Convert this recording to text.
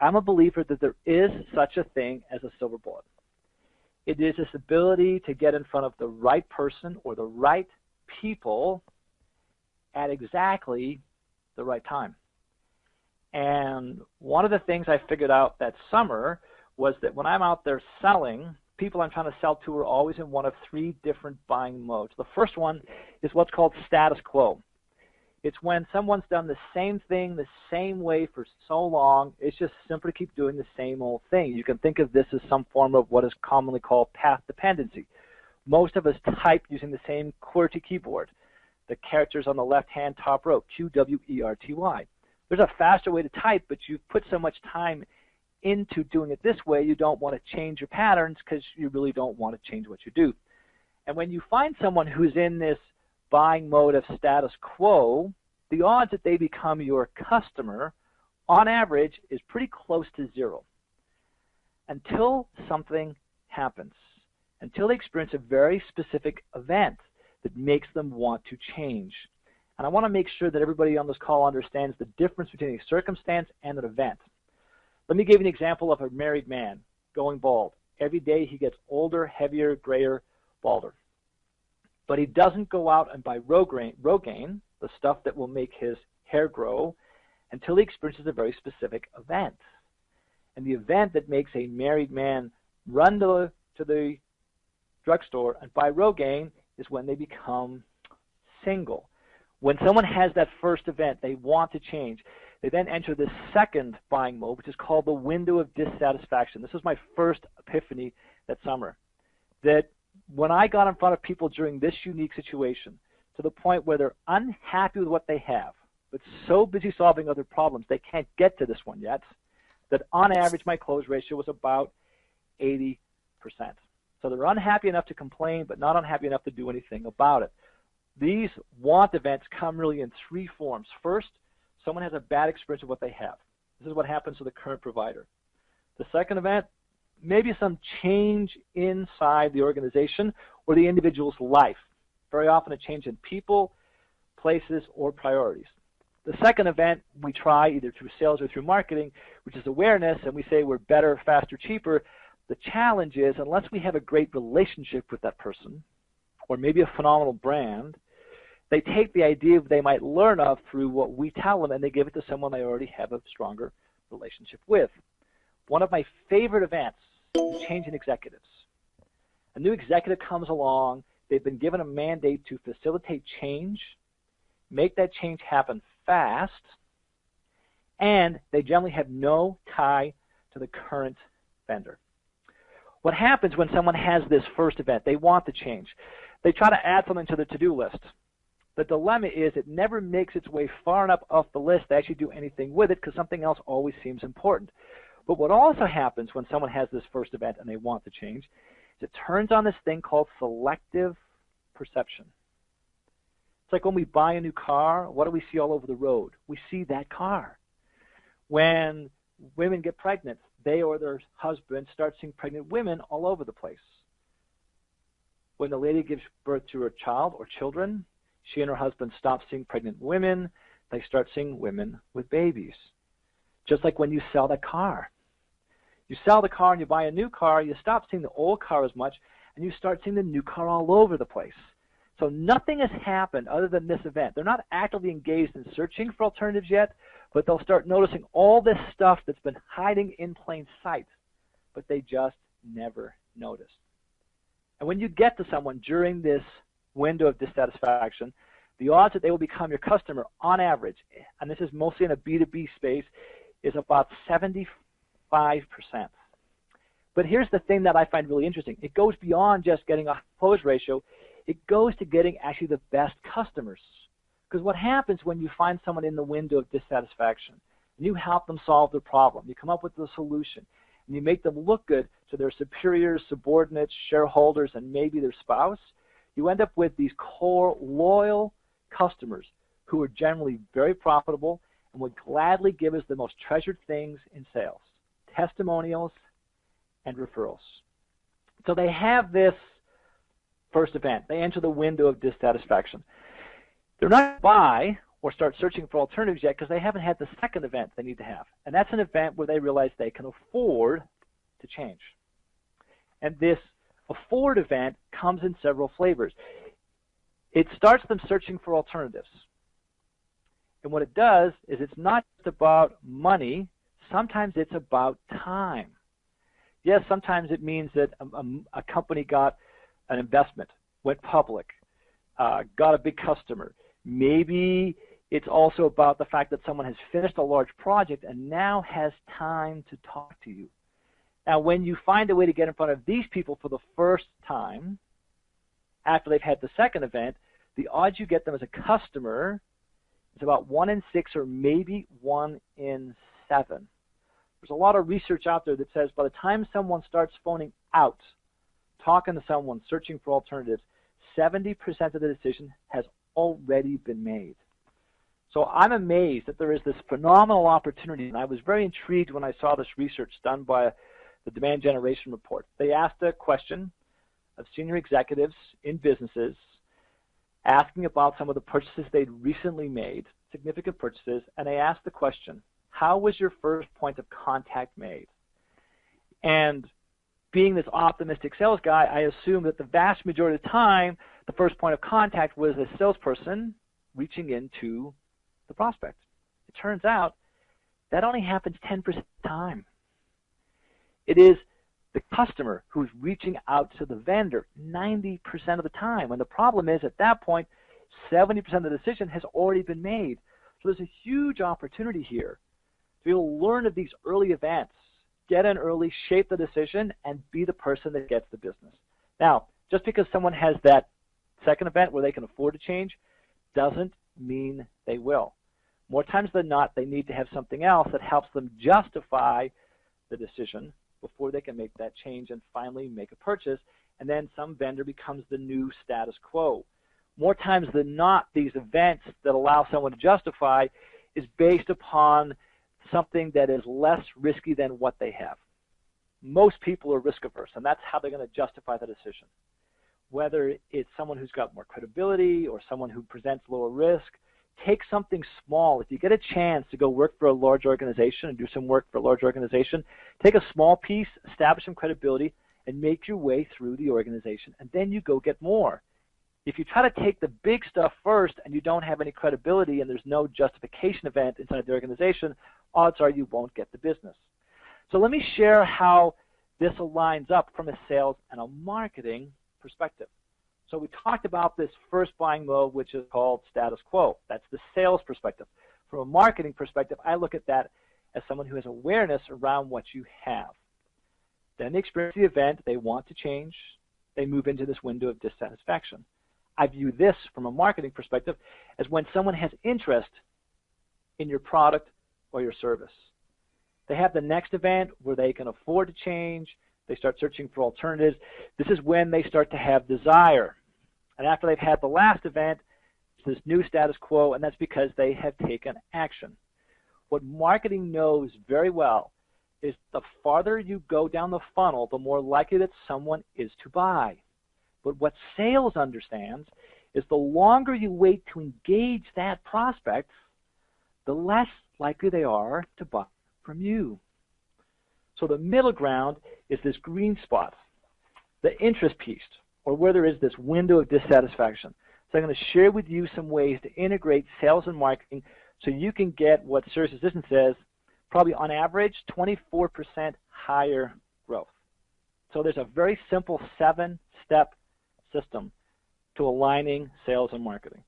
I'm a believer that there is such a thing as a silver bullet. It is this ability to get in front of the right person or the right people at exactly the right time. And one of the things I figured out that summer was that when I'm out there selling, people I'm trying to sell to are always in one of three different buying modes. The first one is what's called status quo. It's when someone's done the same thing the same way for so long, it's just simply keep doing the same old thing. You can think of this as some form of what is commonly called path dependency. Most of us type using the same QWERTY keyboard. The characters on the left-hand top row, QWERTY. There's a faster way to type, but you've put so much time into doing it this way, you don't want to change your patterns because you really don't want to change what you do. And when you find someone who's in this buying mode of status quo, the odds that they become your customer, on average, is pretty close to zero. Until something happens, until they experience a very specific event that makes them want to change. And I want to make sure that everybody on this call understands the difference between a circumstance and an event. Let me give you an example of a married man going bald. Every day he gets older, heavier, grayer, balder. But he doesn't go out and buy Rogaine, the stuff that will make his hair grow, until he experiences a very specific event. And the event that makes a married man run to the drugstore and buy Rogaine is when they become single. When someone has that first event, they want to change. They then enter the second buying mode, which is called the window of dissatisfaction. This was my first epiphany that summer. That when I got in front of people during this unique situation, to the point where they're unhappy with what they have, but so busy solving other problems, they can't get to this one yet, that on average my close ratio was about 80%. So they're unhappy enough to complain, but not unhappy enough to do anything about it. These want events come really in three forms. First, someone has a bad experience of what they have. This is what happens to the current provider. The second event, maybe some change inside the organization or the individual's life. Very often a change in people, places, or priorities. The second event we try either through sales or through marketing, which is awareness, and we say we're better, faster, cheaper. The challenge is unless we have a great relationship with that person or maybe a phenomenal brand, they take the idea they might learn of through what we tell them and they give it to someone they already have a stronger relationship with. One of my favorite events is changing executives. A new executive comes along, they've been given a mandate to facilitate change, make that change happen fast, and they generally have no tie to the current vendor. What happens when someone has this first event? They want the change. They try to add something to the to-do list. The dilemma is it never makes its way far enough off the list to actually do anything with it because something else always seems important. But what also happens when someone has this first event and they want to change is it turns on this thing called selective perception. It's like when we buy a new car, what do we see all over the road? We see that car. When women get pregnant, they or their husband start seeing pregnant women all over the place. When the lady gives birth to her child or children, she and her husband stop seeing pregnant women, they start seeing women with babies. Just like when you sell that car. You sell the car and you buy a new car, you stop seeing the old car as much, and you start seeing the new car all over the place. So nothing has happened other than this event. They're not actively engaged in searching for alternatives yet, but they'll start noticing all this stuff that's been hiding in plain sight, but they just never noticed. And when you get to someone during this window of dissatisfaction, the odds that they will become your customer on average, and this is mostly in a B2B space, is about 75%. But here's the thing that I find really interesting. It goes beyond just getting a close ratio. It goes to getting actually the best customers. Because what happens when you find someone in the window of dissatisfaction and you help them solve their problem, you come up with the solution, and you make them look good to their superiors, subordinates, shareholders, and maybe their spouse, you end up with these core, loyal customers who are generally very profitable and would gladly give us the most treasured things in sales, testimonials and referrals. So they have this first event. They enter the window of dissatisfaction. They're not going to buy or start searching for alternatives yet because they haven't had the second event they need to have. And that's an event where they realize they can afford to change. And this afford event comes in several flavors. It starts them searching for alternatives. And what it does is it's not just about money. Sometimes it's about time. Yes, sometimes it means that a company got an investment, went public, got a big customer. Maybe it's also about the fact that someone has finished a large project and now has time to talk to you. Now, when you find a way to get in front of these people for the first time, after they've had the second event, the odds you get them as a customer is about 1 in 6 or maybe 1 in 7. There's a lot of research out there that says by the time someone starts phoning out, talking to someone, searching for alternatives, 70% of the decision has already been made. So I'm amazed that there is this phenomenal opportunity, and I was very intrigued when I saw this research done by the Demand Generation Report. They asked a question of senior executives in businesses asking about some of the purchases they'd recently made, significant purchases, and they asked the question, how was your first point of contact made? And being this optimistic sales guy, I assume that the vast majority of the time, the first point of contact was a salesperson reaching into the prospect. It turns out that only happens 10% of the time. It is the customer who's reaching out to the vendor 90% of the time. And the problem is, at that point, 70% of the decision has already been made. So there's a huge opportunity here to be able to learn of these early events, get in early, shape the decision, and be the person that gets the business. Now, just because someone has that second event where they can afford to change doesn't mean they will. More times than not, they need to have something else that helps them justify the decision before they can make that change and finally make a purchase, and then some vendor becomes the new status quo. More times than not, these events that allow someone to justify is based upon something that is less risky than what they have. Most people are risk averse, and that's how they're going to justify the decision. Whether it's someone who's got more credibility or someone who presents lower risk, take something small. If you get a chance to go work for a large organization and do some work for a large organization, take a small piece, establish some credibility, and make your way through the organization, and then you go get more. If you try to take the big stuff first and you don't have any credibility and there's no justification event inside the organization, odds are you won't get the business. So let me share how this aligns up from a sales and a marketing perspective. So we talked about this first buying mode, which is called status quo. That's the sales perspective. From a marketing perspective, I look at that as someone who has awareness around what you have. Then they experience the event, they want to change, they move into this window of dissatisfaction. I view this from a marketing perspective as when someone has interest in your product or your service. They have the next event where they can afford to change, they start searching for alternatives. This is when they start to have desire. And after they've had the last event, it's this new status quo, and that's because they have taken action. What marketing knows very well is the farther you go down the funnel, the more likely that someone is to buy. But what sales understands is the longer you wait to engage that prospect, the less likely they are to buy from you. So the middle ground is this green spot, the interest piece, or where there is this window of dissatisfaction. So I'm going to share with you some ways to integrate sales and marketing so you can get what SiriusDecisions says, probably on average 24% higher growth. So there's a very simple 7-step system to aligning sales and marketing.